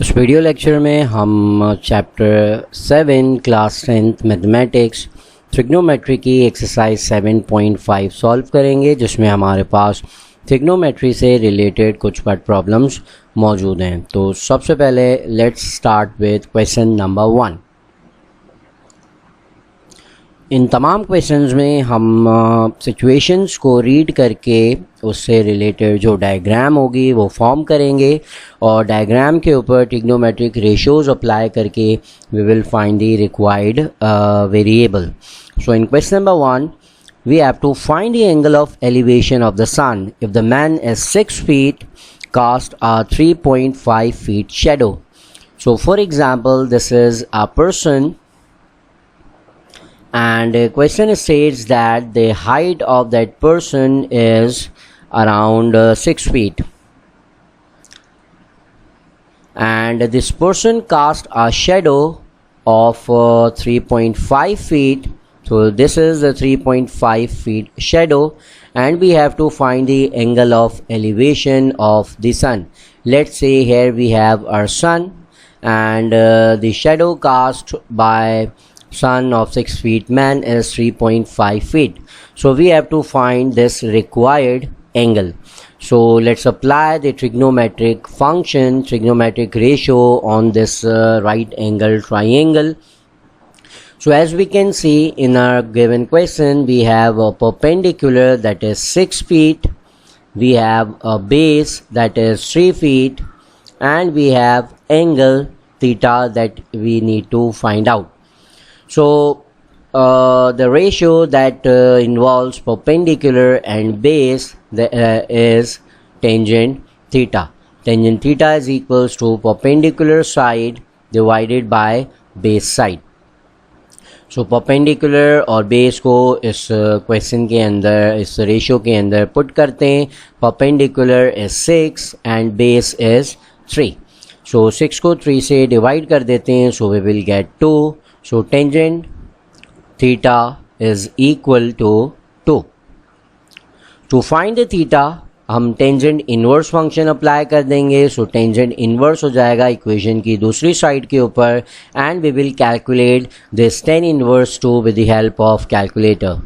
इस video lecture में हम chapter 7 class 10th mathematics trigonometry की एक्सरसाइज 7.5 सॉल्व करेंगे, जिसमें हमारे पास ट्रिग्नोमेट्री से रिलेटेड कुछ पार्ट प्रॉब्लम्स मौजूद हैं। तो सबसे पहले let's start with question number 1। इन तमाम क्वेश्चंस में हम सिचुएशंस को रीड करके उससे रिलेटेड जो डायग्राम होगी वो फॉर्म करेंगे और डायग्राम के ऊपर ट्रिग्नोमेट्रिक रेशियोज अप्लाई करके we will find the required variable. So in question number 1 we have to find the angle of elevation of the sun if the man is 6 feet cast a 3.5 feet shadow. So for example, this is a person and the question states that the height of that person is around 6 feet and this person cast a shadow of 3.5 feet. So this is the 3.5 feet shadow and we have to find the angle of elevation of the sun. Let's say here we have our sun and the shadow cast by sun of 6 feet man is 3.5 feet. So we have to find this required angle. So let's apply the trigonometric function, trigonometric ratio on this right angle triangle. So as we can see in our given question, we have a perpendicular that is 6 feet, we have a base that is 3 feet and we have angle theta that we need to find out. So the ratio that involves perpendicular and base is tangent theta. Tangent theta is equals to perpendicular side divided by base side. So perpendicular और base को इस question के अंदर, इस ratio के अंदर put करते हैं। Perpendicular is 6 and base is 3। So 6 को 3 से डिवाइड कर देते हैं, so we will get 2। So tangent theta is equal to 2। To find the theta हम टेंजेंट इनवर्स फंक्शन अप्लाई कर देंगे। सो टेंजेंट इनवर्स हो जाएगा इक्वेशन की दूसरी साइड के ऊपर and we will calculate this tan inverse 2 with the help of calculator.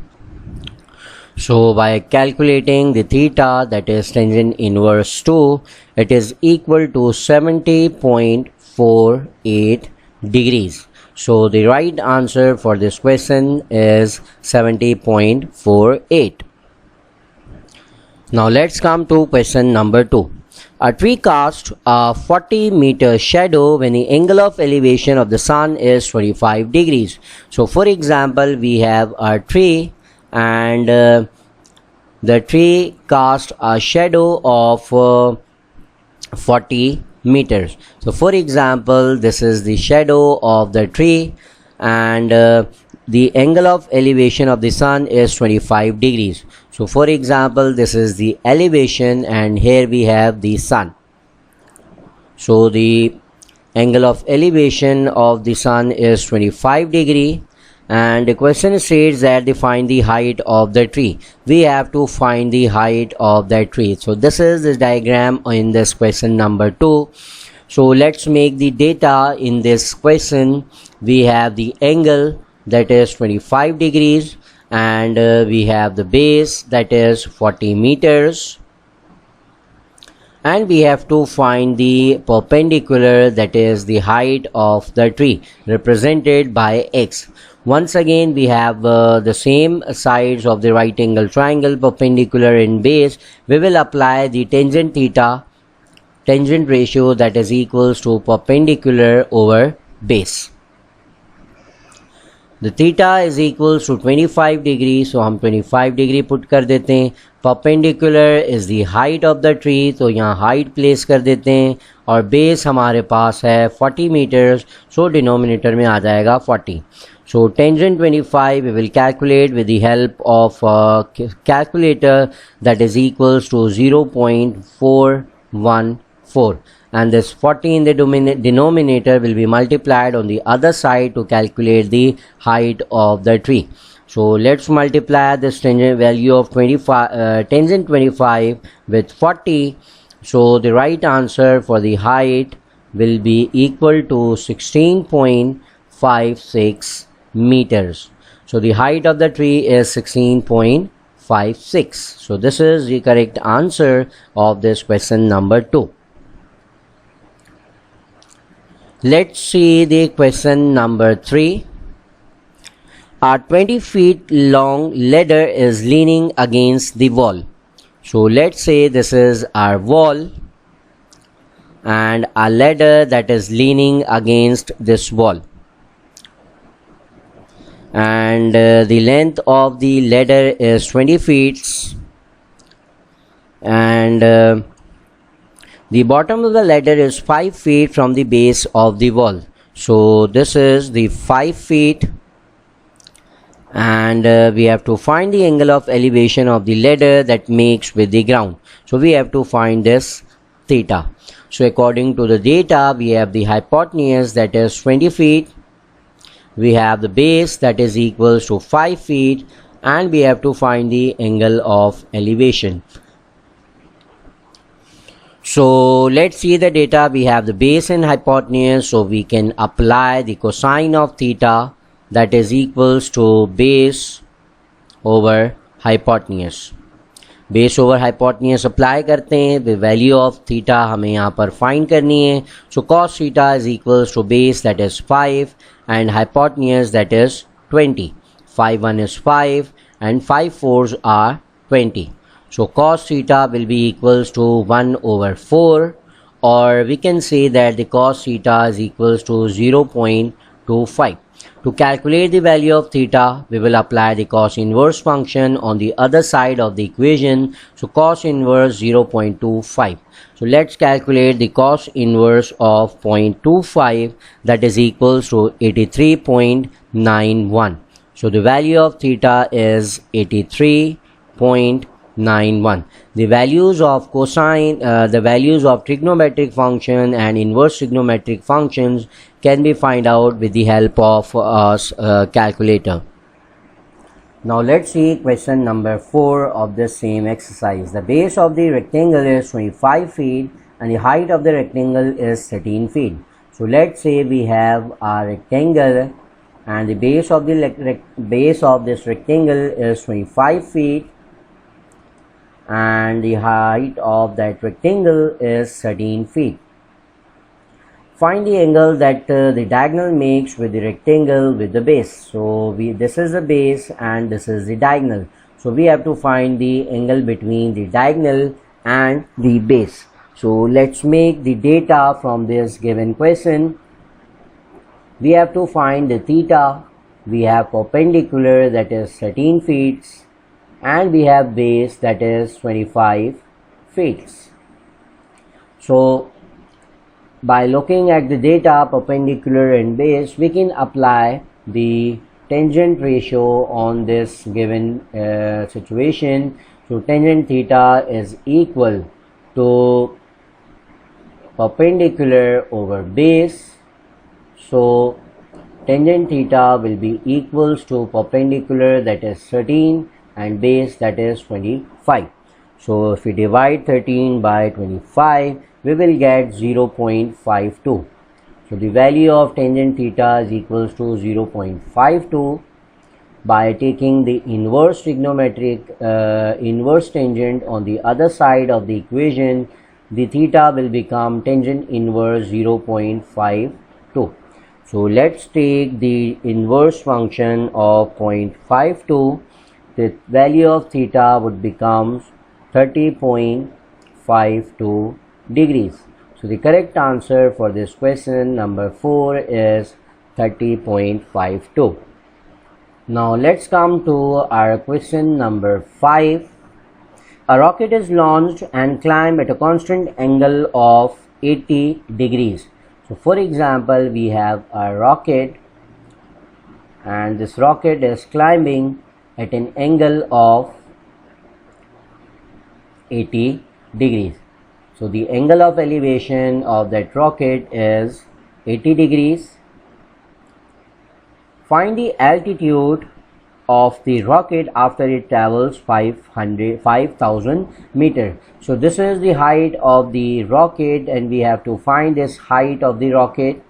So by calculating the theta that is tangent inverse 2, it is equal to 70.48 degrees. So the right answer for this question is 70.48. Now let's come to question number 2. A tree casts a 40-meter shadow when the angle of elevation of the sun is 25 degrees. So for example, we have a tree and the tree casts a shadow of 40 meters. So for example, this is the shadow of the tree and the angle of elevation of the sun is 25 degrees. So for example, this is the elevation and here we have the sun. So the angle of elevation of the sun is 25 degree and the question states that they find the height of the tree. We have to find the height of that tree. So this is the diagram in this question number 2. So let's make the data in this question. We have the angle that is 25 degrees and we have the base that is 40 meters and we have to find the perpendicular that is the height of the tree represented by x. Once again we have the same sides of the right angle triangle, perpendicular and base. We will apply the tangent theta, tangent ratio that is equals to perpendicular over base. The theta is equals to 25 degree, so हम 25 degree put कर देते हैं। Perpendicular is the height of the tree, तो यहाँ height place कर देते हैं और बेस हमारे पास है 40 मीटर्स, सो डिनोमिनेटर में आ जाएगा 40। So tangent 25 we will calculate with the help of calculator that is equals to 0.414 and this 40 in the denominator will be multiplied on the other side to calculate the height of the tree. So let's multiply this tangent value of tangent 25 with 40. So the right answer for the height will be equal to 16.56 meters. So the height of the tree is 16.56. So this is the correct answer of this question number 2. Let's see the question number 3. A 20 feet long ladder is leaning against the wall. So let's say this is our wall and a ladder that is leaning against this wall. And the length of the ladder is 20 feet. And the bottom of the ladder is 5 feet from the base of the wall. So this is the 5 feet. And we have to find the angle of elevation of the ladder that makes with the ground. So we have to find this theta. So according to the data, we have the hypotenuse that is 20 feet. We have the base that is equals to 5 feet. And we have to find the angle of elevation. So let's see the data. We have the base and hypotenuse. So we can apply the cosine of theta that is equals to base over hypotenuse. Base over hypotenuse apply करते हैं, the value of theta हमें यहाँ पर find करनी है. So cos theta is equals to base that is 5 and hypotenuse that is 20. 5 1 is 5 and 5 4s are 20. So cos theta will be equals to 1 over 4, or we can say that the cos theta is equals to 0.25. To calculate the value of theta, we will apply the cos inverse function on the other side of the equation. So cos inverse 0.25. So let's calculate the cos inverse of 0.25, that is equals to 83.91. So the value of theta is 83.91. The values of cosine, the values of trigonometric function and inverse trigonometric functions can be find out with the help of calculator. Now let's see question number 4 of the same exercise. The base of the rectangle is 25 feet and the height of the rectangle is 13 feet. So let's say we have a rectangle and the base of the base of this rectangle is 25 feet and the height of that rectangle is 13 feet. Find the angle that the diagonal makes with the rectangle with the base. So this is the base and this is the diagonal. So we have to find the angle between the diagonal and the base. So let's make the data from this given question. We have to find the theta. We have perpendicular that is 13 feet and we have base that is 25 feet. So by looking at the data perpendicular and base, we can apply the tangent ratio on this given situation. So tangent theta is equal to perpendicular over base. So tangent theta will be equals to perpendicular that is 13 and base that is 25. So if we divide 13 by 25, we will get 0.52. So the value of tangent theta is equals to 0.52. By taking the inverse trigonometric inverse tangent on the other side of the equation, the theta will become tangent inverse 0.52. So let's take the inverse function of 0.52. The value of theta would become 30.52 degrees. So the correct answer for this question number 4 is 30.52. Now let's come to our question number 5. A rocket is launched and climbed at a constant angle of 80 degrees. So for example, we have a rocket and this rocket is climbing at an angle of 80 degrees. So the angle of elevation of that rocket is 80 degrees. Find the altitude of the rocket after it travels 5,000 meters. So this is the height of the rocket, and we have to find this height of the rocket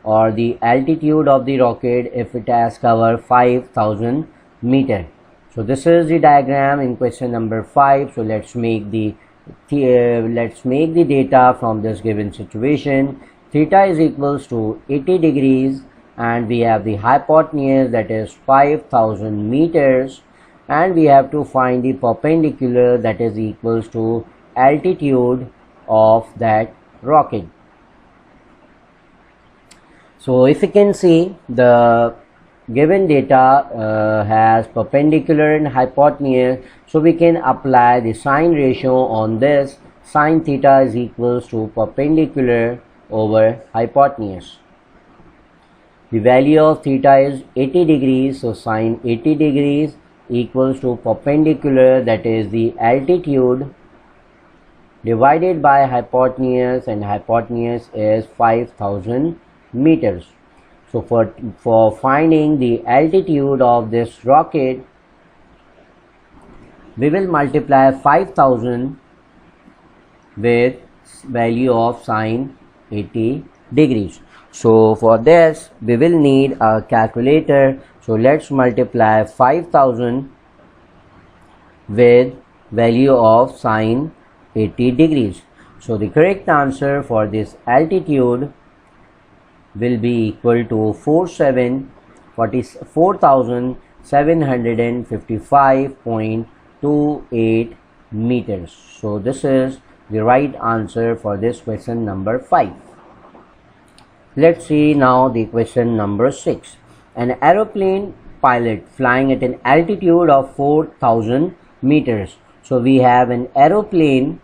or the altitude of the rocket if it has covered 5,000 meters. So this is the diagram in question number 5. So let's make the data from this given situation. Theta is equals to 80 degrees, and we have the hypotenuse, that is 5,000 meters, and we have to find the perpendicular, that is equals to altitude of that rocket. So if you can see, the given data has perpendicular and hypotenuse, so we can apply the sine ratio on this. Sine theta is equals to perpendicular over hypotenuse. The value of theta is 80 degrees, so sine 80 degrees equals to perpendicular, that is the altitude, divided by hypotenuse, and hypotenuse is 5,000 meters. So for finding the altitude of this rocket, we will multiply 5,000 with value of sine 80 degrees. So for this we will need a calculator. So let's multiply 5,000 with value of sine 80 degrees. So the correct answer for this altitude will be equal to 4,755.28 meters. So this is the right answer for this question number 5. Let's see now the question number 6. An aeroplane pilot flying at an altitude of 4,000 meters. So we have an aeroplane,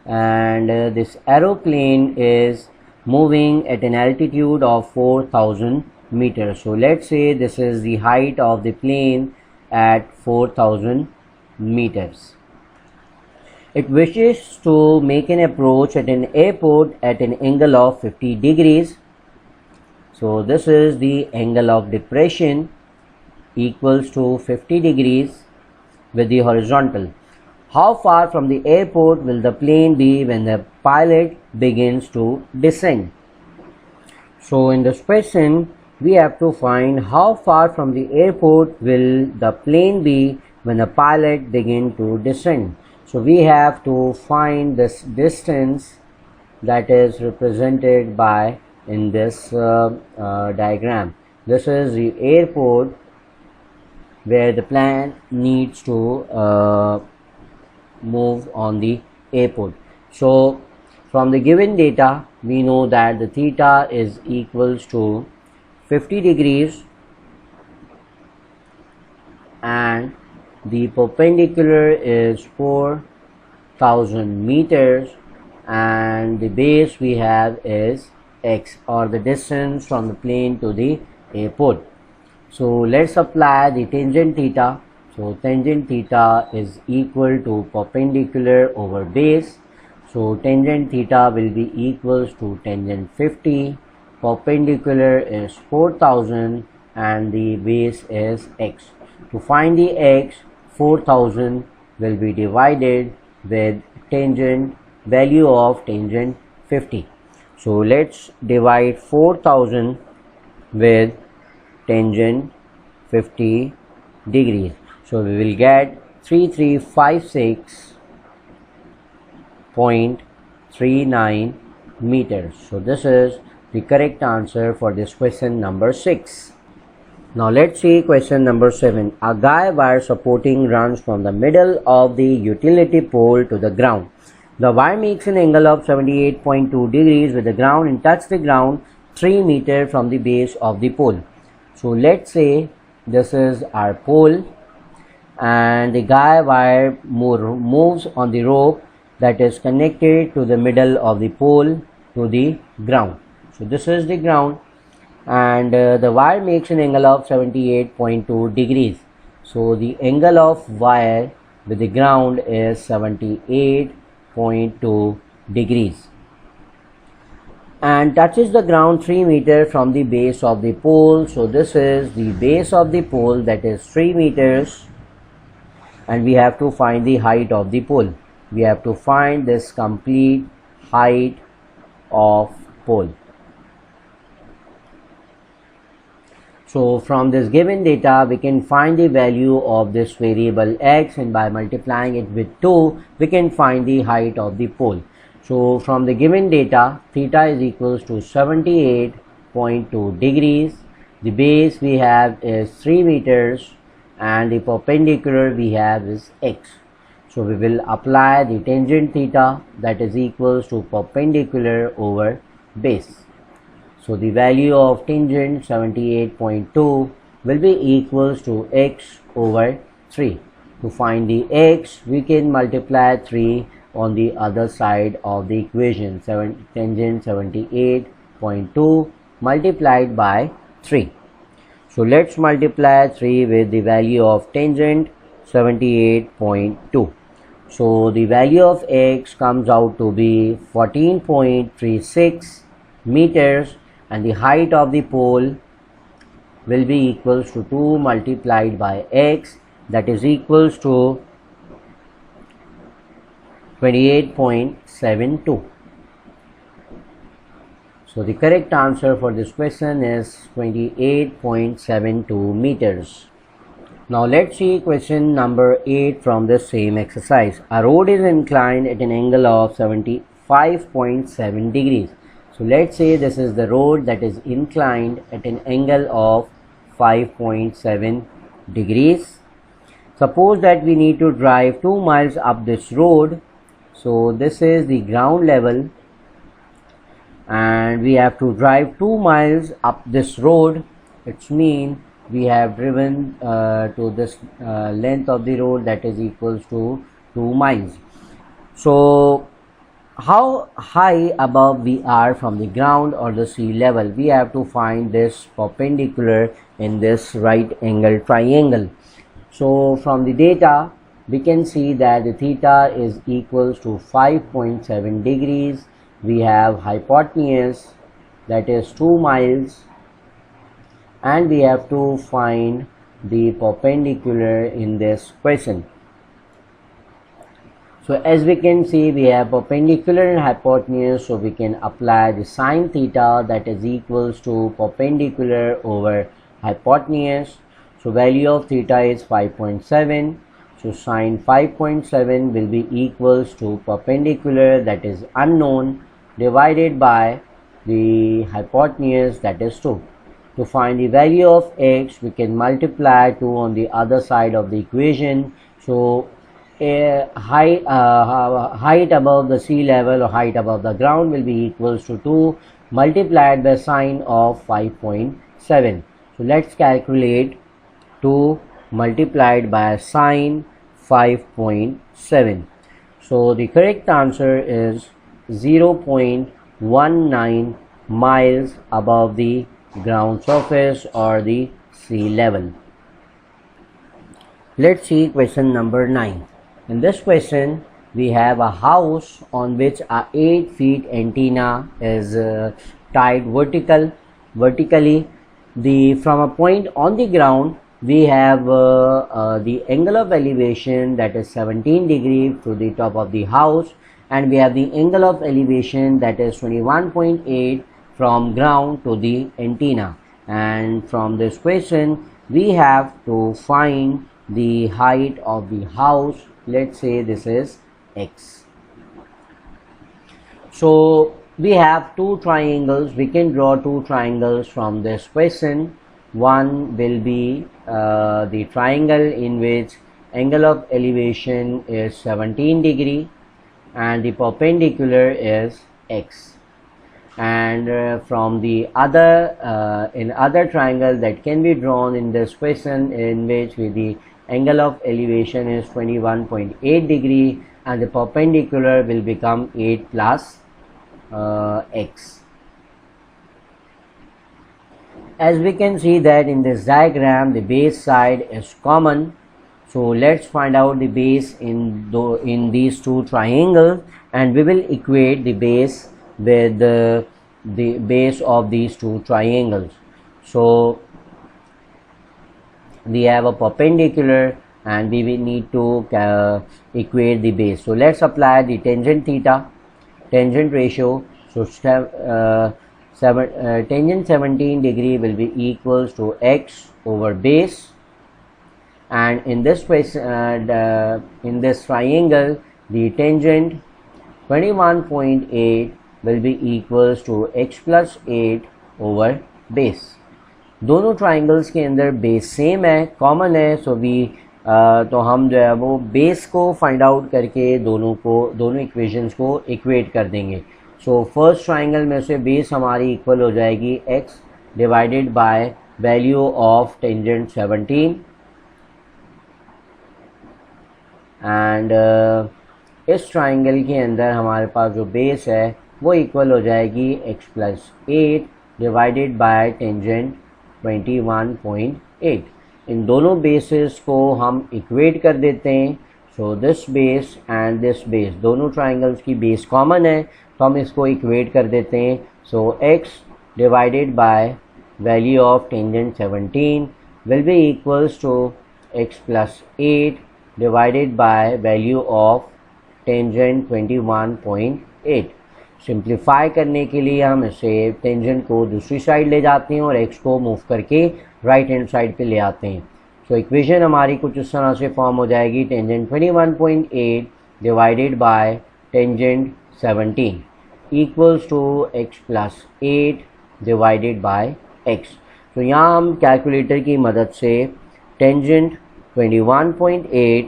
and this aeroplane is moving at an altitude of 4,000 meters. So let's say this is the height of the plane at 4,000 meters. It wishes to make an approach at an airport at an angle of 50 degrees. So this is the angle of depression, equals to 50 degrees with the horizontal. How far from the airport will the plane be when the pilot begins to descend? So in this question, we have to find how far from the airport will the plane be when the pilot begins to descend. So we have to find this distance, that is represented by in this diagram. This is the airport where the plane needs to move on the airport. So from the given data, we know that the theta is equals to 50 degrees, and the perpendicular is 4,000 meters, and the base we have is x, or the distance from the plane to the airport. So let's apply the tangent theta. So tangent theta is equal to perpendicular over base. So tangent theta will be equals to tangent 50, perpendicular is 4,000, and the base is x. To find the x, 4,000 will be divided with tangent, value of tangent 50. So let's divide 4,000 with tangent 50 degrees. So we will get 3356.39 meters. So this is the correct answer for this question number 6. Now let's see question number 7. A guy wire supporting runs from the middle of the utility pole to the ground. The wire makes an angle of 78.2 degrees with the ground and touches the ground 3 meters from the base of the pole. So let's say this is our pole, and the guy wire moves on the rope that is connected to the middle of the pole to the ground. So this is the ground, and the wire makes an angle of 78.2 degrees. So the angle of wire with the ground is 78.2 degrees. and touches the ground 3 meters from the base of the pole. So this is the base of the pole, that is 3 meters, and we have to find the height of the pole. We have to find this complete height of pole. So from this given data we can find the value of this variable x, and by multiplying it with 2 we can find the height of the pole. So from the given data, theta is equals to 78.2 degrees. The base we have is 3 meters and the perpendicular we have is x. So we will apply the tangent theta, that is equals to perpendicular over base. So the value of tangent 78.2 will be equals to x over 3. To find the x, we can multiply 3 on the other side of the equation. Tangent 78.2 multiplied by 3. So let's multiply 3 with the value of tangent 78.2. So the value of x comes out to be 14.36 meters, and the height of the pole will be equals to 2 multiplied by x, that is equals to 28.72. So the correct answer for this question is 28.72 meters. Now let's see question number 8 from the same exercise. A road is inclined at an angle of 75.7 degrees. So let's say this is the road that is inclined at an angle of 5.7 degrees. Suppose that we need to drive 2 miles up this road. So this is the ground level, and we have to drive 2 miles up this road. It means we have driven to this length of the road, that is equals to 2 miles. So how high above we are from the ground or the sea level? We have to find this perpendicular in this right angle triangle. So from the data we can see that the theta is equals to 5.7 degrees. We have hypotenuse, that is 2 miles, and we have to find the perpendicular in this question. So as we can see, we have perpendicular and hypotenuse, so we can apply the sine theta, that is equals to perpendicular over hypotenuse. So value of theta is 5.7. So sine 5.7 will be equals to perpendicular, that is unknown, divided by the hypotenuse, that is 2. To find the value of x, we can multiply 2 on the other side of the equation. So height above the sea level or height above the ground will be equals to 2 multiplied by sine of 5.7. So let's calculate 2 multiplied by sine 5.7. So the correct answer is 0.19 miles above the ground surface or the sea level. Let's see question number 9. In this question we have a house on which a 8 feet antenna is tied vertically. From a point on the ground we have the angle of elevation, that is 17 degrees to the top of the house, and we have the angle of elevation, that is 21.8 from ground to the antenna. And from this question we have to find the height of the house. Let's say this is x. So we have two triangles. We can draw two triangles from this question. One will be the triangle in which angle of elevation is 17 degree and the perpendicular is x. And from the other other triangle that can be drawn in this question, in which the angle of elevation is 21.8 degree and the perpendicular will become 8 plus x. As we can see that in this diagram the base side is common. So let's find out the base in these two triangles, and we will equate the base with the base of these two triangles. So we have a perpendicular and we will need to equate the base. So let's apply the tangent theta, tangent ratio. So tangent 17 degree will be equals to x over base, and in this case in this triangle the tangent 21.8 will be equals to x plus 8 over base. दोनों triangles के अंदर base same है, common है, सो तो हम जो है वो बेस को फाइंड आउट करके दोनों इक्वेशंस को इक्वेट कर देंगे. सो फर्स्ट ट्राइंगल में से बेस हमारी इक्वल हो जाएगी x divided by value of tangent 17 and इस ट्राइंगल के अंदर हमारे पास जो बेस है वो इक्वल हो जाएगी x plus 8 divided by tangent 21.8. इन दोनों बेसिस को हम इक्वेट कर देते हैं. So this base and this base, दोनों ट्राइंगल्स की बेस कॉमन है तो हम इसको इक्वेट कर देते हैं. So x divided by value of tangent 17 will be equals to x plus 8 divided by value of tangent 21.8. Simplify करने के लिए हम इसे टेंजेंट को दूसरी साइड ले जाते हैं और x को मूव करके राइट हैंड साइड पे ले आते हैं. सो इक्वेशन हमारी कुछ इस तरह से फॉर्म हो जाएगी. Tangent 21.8 divided by tangent 17 equals to x plus 8 divided by x. तो यहाँ हम कैलकुलेटर की मदद से टेंजेंट 21.8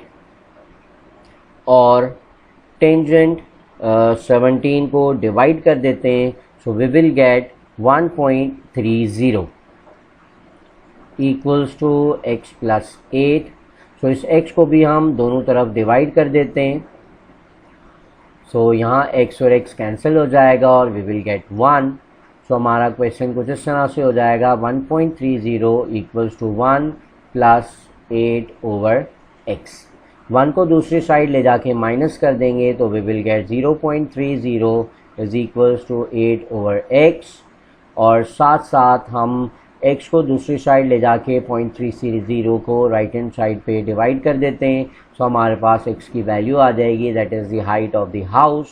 और टेंजेंट 17 को डिवाइड कर देते हैं. So we will get 1.30 equals to x plus 8. So इस x को भी हम दोनों तरफ डिवाइड कर देते हैं. सो यहाँ x और x कैंसिल हो जाएगा और वी विल गेट 1. सो हमारा क्वेश्चन कुछ इस तरह से हो जाएगा 1.30 equals to 1 plus 8 over x. 1 को दूसरी साइड ले जाके माइनस कर देंगे तो we will get 0.30 is equals to 8 over x. और साथ साथ हम x को दूसरी साइड ले जाके 0.30 को राइट हैंड साइड पे डिवाइड कर देते हैं. सो हमारे पास x की वैल्यू आ जाएगी, that is the height of the house.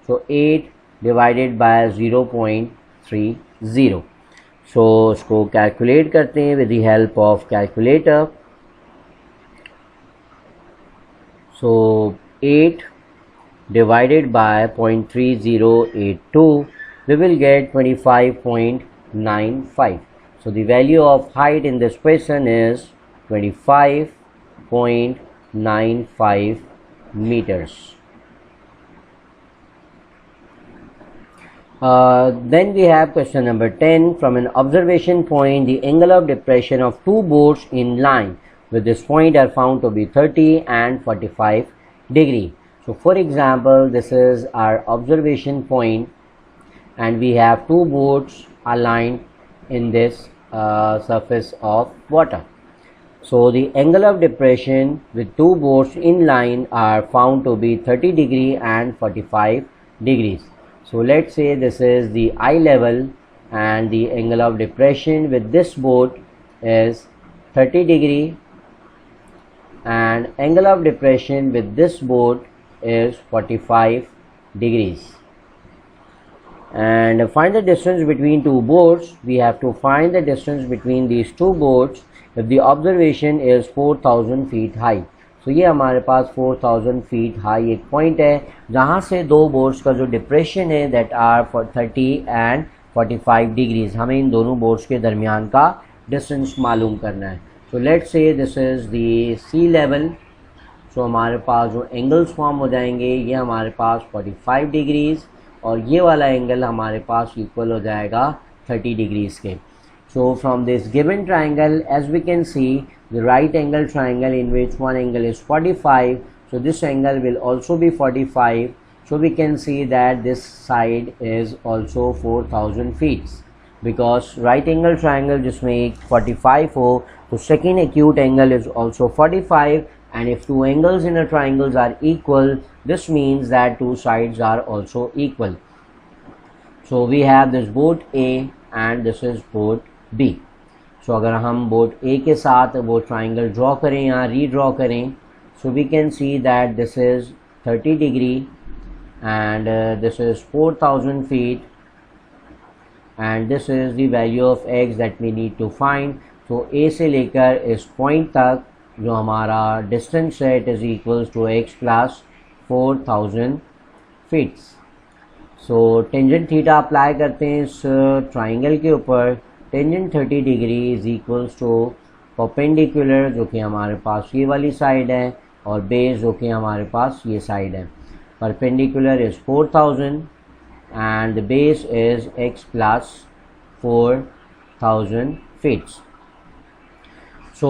So 8 divided bye 0.30. सो उसको कैलकुलेट करते हैं with the help of calculator. So 8 divided by 0.3082 we will get 25.95. So the value of height in this question is 25.95 meters. Then we have question number 10. From an observation point, the angle of depression of two boats in line with this point are found to be 30 and 45 degree. So for example, this is our observation point and we have two boats aligned in this surface of water. So the angle of depression with two boats in line are found to be 30 degree and 45 degrees. So let's say this is the eye level and the angle of depression with this boat is 30 degree and angle of depression with this boat is 45 degrees. And find the distance between two boats. We have to find the distance between these two boats if the observation is 4000 feet high. So ये हमारे पास 4000 feet high एक point है जहाँ से दो boats का जो depression है that are for 30 and 45 degrees. हमें इन दोनों boats के दरमियान का distance मालूम करना है. So let's say this is the sea level. So हमारे पास जो angles form हो जाएंगे ये हमारे पास 45 degrees और ये वाला angle हमारे पास equal हो जाएगा 30 degrees के. So from this given triangle, as we can see, the right angle triangle in which one angle is 45, so this angle will also be 45. So we can see that this side is also 4000 feet because right angle triangle जिसमें 45 हो तो second acute angle is also 45, and if two angles in a triangle are equal, this means that two sides are also equal. So we have this boat A and this is boat B. So अगर हम boat A के साथ वो triangle draw करें या redraw करें, so we can see that this is 30 degree and this is 4000 feet and this is the value of x that we need to find. So A से लेकर इस point तक जो हमारा distance है, it is equals to x plus 4000 feet. So tangent theta apply करते हैं इस ट्राइंगल के ऊपर. Tangent 30 degree is equals to perpendicular जो कि हमारे पास ये वाली साइड है और बेस जो कि हमारे पास ये साइड है. Perpendicular is 4000 and the base is x plus 4000 feets. So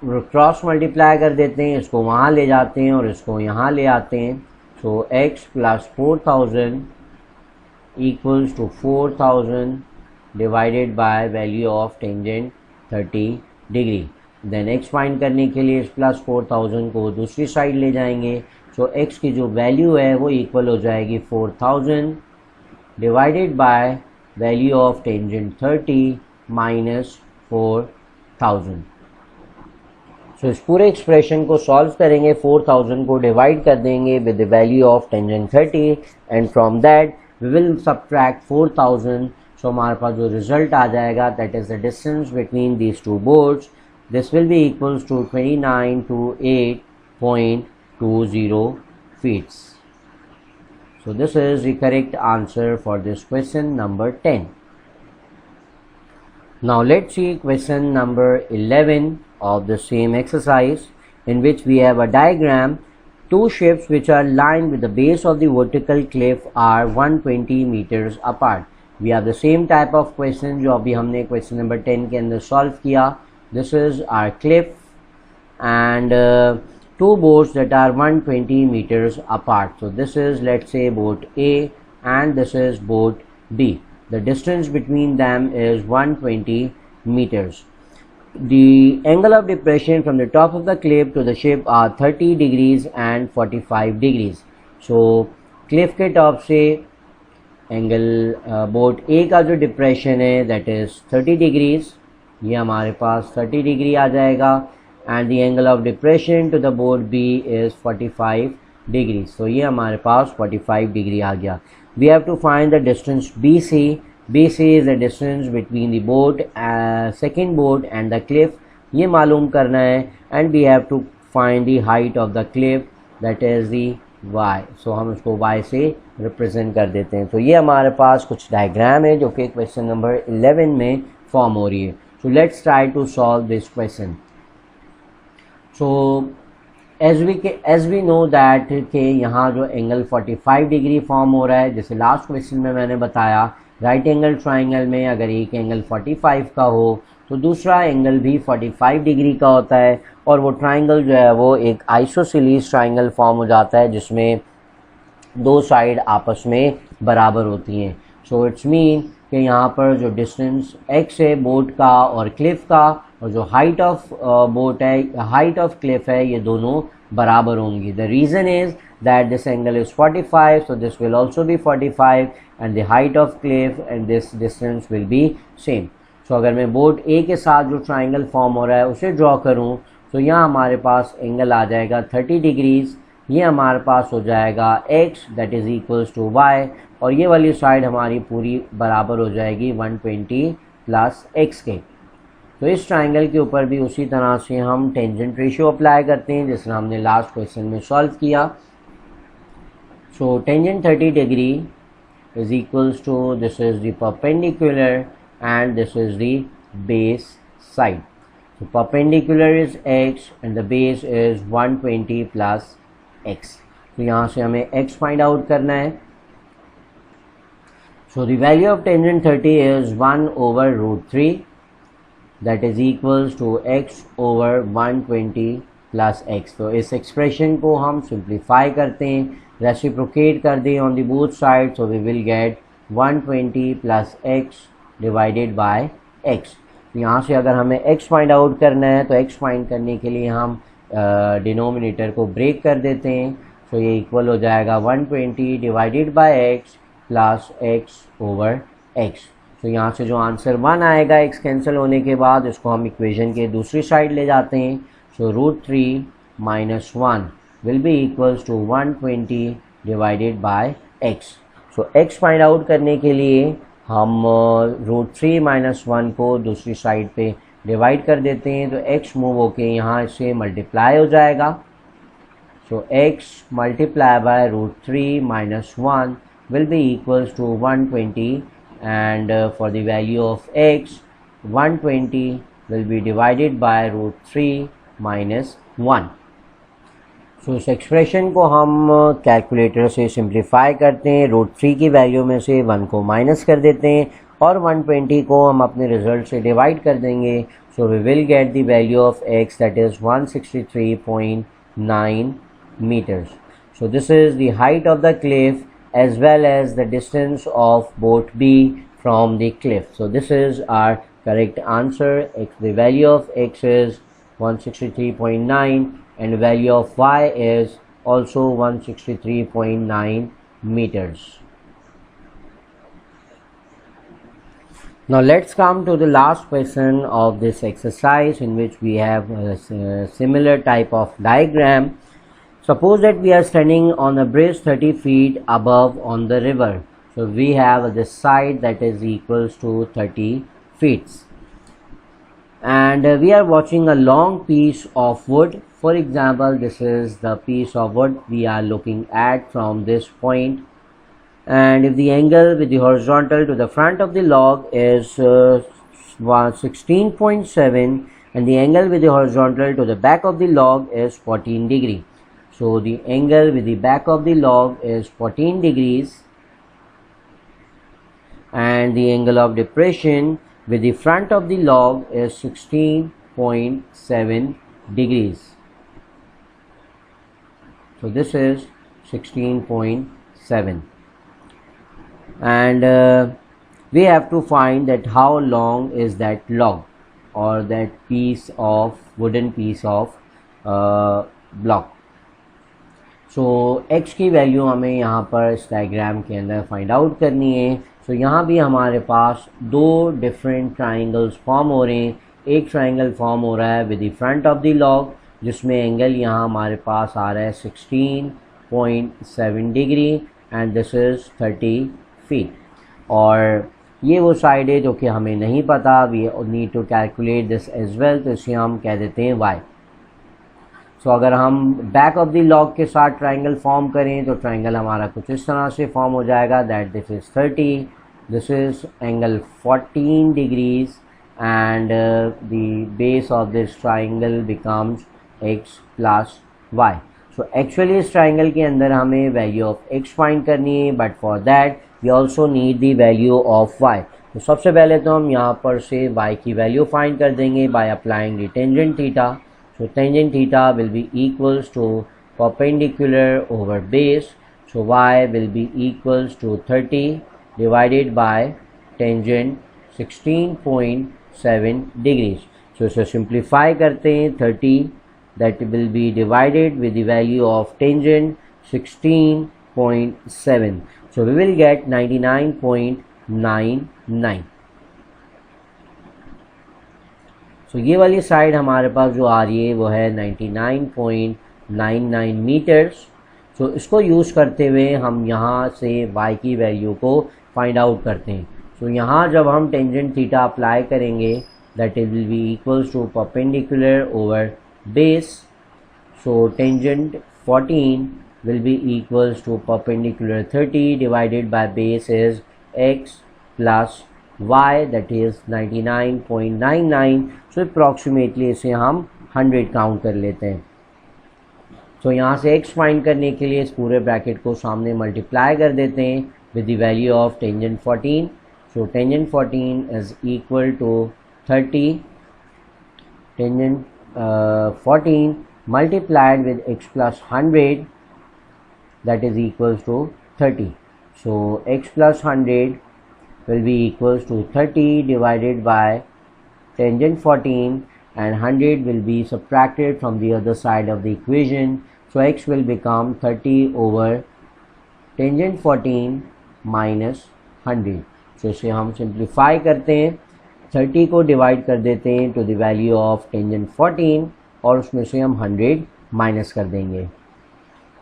cross multiply कर देते हैं, इसको वहाँ ले जाते हैं और इसको यहाँ ले आते हैं. So x plus 4000 equals to 4000 divided by value of tangent 30 degree. Then x find करने के लिए इस प्लस 4000 को दूसरी साइड ले जाएंगे. So x की जो वैल्यू है वो इक्वल हो जाएगी 4000 divided by value of tangent 30 minus 4000. सो इस पूरे एक्सप्रेशन को सॉल्व करेंगे. 4000 को डिवाइड कर देंगे with the value of tangent 30 and from that we will subtract 4000. So हमारे पास जो रिजल्ट आ जाएगा that is the distance between these two boards. This will be equals to 2928.20 feets. So this is the correct answer for this question number 10. Now let's see question number 11 of the same exercise, in which we have a diagram. Two ships which are lined with the base of the vertical cliff are 120 meters apart. We have the same type of question जो अभी हमने question number 10 के अंदर solve किया. This is our cliff and two boats that are 120 meters apart. So this is, let's say, boat A and this is boat B. The distance between them is 120 meters. The angle of depression from the top of the cliff to the ship are 30 degrees and 45 degrees. So cliff के top से angle boat A का जो depression है that is 30 degrees, ये हमारे पास 30 degree आ जाएगा. and the angle of depression to the boat B is 45 degrees. So ये हमारे पास 45 डिग्री आ गया. We have to find the distance BC. BC is the distance between the boat, second boat and the cliff. ये मालूम करना है and we have to find the height of the cliff, that is the y. So हम उसको y से represent कर देते हैं. तो ये हमारे पास कुछ डायग्राम है जो कि क्वेश्चन नंबर 11 में फॉर्म हो रही है. So let's try to solve this question. So as we know that कि यहाँ जो एंगल 45 डिग्री फॉर्म हो रहा है, जैसे लास्ट क्वेश्चन में मैंने बताया राइट एंगल ट्राइंगल में अगर एक एंगल 45 का हो तो दूसरा एंगल भी 45 डिग्री का होता है और वो ट्राइंगल जो है वो एक आइसोसेलेस ट्राइंगल फॉर्म हो जाता है जिसमें दो साइड आपस में बराबर होती हैं. सो इट्स मीन कि यहाँ पर जो डिस्टेंस x है बोट का और क्लिफ का और जो हाइट ऑफ बोट है, हाइट ऑफ क्लिफ है, ये दोनों बराबर होंगी. The reason is that this angle is 45, so this will also be 45 and the height of cliff and this distance will be same. So अगर मैं बोट A के साथ जो ट्राइंगल फॉर्म हो रहा है उसे ड्रॉ करूँ तो यहाँ हमारे पास एंगल आ जाएगा 30 डिग्रीज. ये हमारे पास हो जाएगा x that is equals to y और ये वाली साइड हमारी पूरी बराबर हो जाएगी 120 प्लस x के. तो इस ट्राइंगल के ऊपर भी उसी तरह से हम टेंजेंट रेशियो अप्लाई करते हैं जिसने हमने लास्ट क्वेश्चन में सॉल्व किया. So tangent 30 degree is equals to this is the perpendicular and this is the base side. So perpendicular is x and the base is 120 plus x. तो यहाँ से हमें x फाइंड आउट करना है. So the value of tangent 30 is 1 over root 3 that is equals to x over 120 plus x. तो इस expression को हम सिंप्लीफाई करते हैं, रेसिप्रोकेट कर दें on the both sides, so we will get 120 plus x divided by x. यहाँ से अगर हमें x फाइंड आउट करना है तो x फाइंड करने के लिए हम डिनोमिनेटर को ब्रेक कर देते हैं. तो ये इक्वल हो जाएगा 120 divided by x plus x over x. तो यहाँ से जो आंसर 1 आएगा एक्स कैंसिल होने के बाद, इसको हम इक्वेशन के दूसरी साइड ले जाते हैं। So √3 - 1 will be equals to 120 divided by x. So x find out करने के लिए हम √3 - 1 को दूसरी साइड पे डिवाइड कर देते हैं, तो x मूव होके यहाँ से मल्टीप्लाई हो जाएगा। सो x multiply by √3 - 1 will be equals to 120, and for the value of x 120 will be divided by √3 - 1। सो इस एक्सप्रेशन को हम कैलकुलेटर से सिंप्लीफाई करते हैं, √3 की वैल्यू में से 1 को माइनस कर देते हैं और 120 को हम अपने रिजल्ट से डिवाइड कर देंगे। So we will get the value of x, that is 163.9 meters. So this is the height of the cliff as well as the distance of boat B from the cliff. So this is our correct answer. The value of x is 163.9 and the value of y is also 163.9 meters. Now let's come to the last question of this exercise, in which we have a similar type of diagram. Suppose that we are standing on a bridge 30 feet above on the river. So we have this side that is equals to 30 feet, and we are watching a long piece of wood. For example, this is the piece of wood we are looking at from this point, and if the angle with the horizontal to the front of the log is 16.7 and the angle with the horizontal to the back of the log is 14 degree. So the angle with the back of the log is 14 degrees and the angle of depression with the front of the log is 16.7 degrees. So this is 16.7, and we have to find that how long is that log or that piece of wooden piece of block. So x की value हमें यहाँ पर इस diagram के अंदर find out करनी है। सो यहाँ भी हमारे पास दो डिफरेंट ट्राइंगल्स फॉर्म हो रहे हैं। एक ट्राइंगल फॉर्म हो रहा है with the front of the log, जिसमें एंगल यहाँ हमारे पास आ रहा है 16.7 degree and this is 30 feet. और ये वो साइड है जो कि हमें नहीं पता, we need to calculate this as well, तो इसे हम कह देते हैं y। सो अगर हम बैक ऑफ द लॉग के साथ ट्राइंगल फॉर्म करें तो ट्राइंगल हमारा कुछ इस तरह से फॉर्म हो जाएगा, that this is 30, this is angle 14 degrees and the base of this triangle becomes x plus y। So actually इस ट्राइंगल के अंदर हमें वैल्यू ऑफ x फाइंड करनी है, but for that we also need the value of y। तो सबसे पहले तो हम यहाँ पर से y की वैल्यू फाइंड कर देंगे by applying the tangent theta. So tangent theta will be equals to perpendicular over base. So y will be equals to 30 divided by tangent 16.7 degrees. So इसे simplify करते हैं, 30 that will be divided with the value of tangent 16.7. So we will get 99.99. सो ये वाली side हमारे पास जो आ रही है वो है 99.99 मीटर्स। सो इसको यूज़ करते हुए हम यहाँ से y की वैल्यू को फाइंड आउट करते हैं। सो यहाँ जब हम टेंजेंट थीटा अप्लाई करेंगे, that will be equals to perpendicular over base. So tangent 14 will be equals to perpendicular 30 divided by base is x plus y, that is 99.99. So approximately इसे हम 100 count कर लेते हैं। सो यहाँ से x फाइंड करने के लिए इस पूरे ब्रैकेट को सामने मल्टीप्लाई कर देते हैं with the value of tangent 14। So tangent 14 is equal to 30, tangent 14 multiplied with x plus 100, that is equals to 30. So x plus 100 will be equals to 30 divided by tangent 14, and 100 will be subtracted from the other side of the equation. So x will become 30 over tangent 14 minus 100। तो इसे हम simplify करते हैं, 30 को divide कर देते हैं to the value of tangent 14 और उसमें से हम 100 माइनस कर देंगे।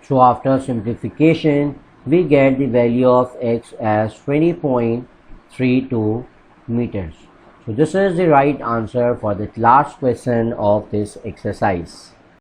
So after simplification we get the value of x as 20.32 meters. So this is the right answer for the last question of this exercise.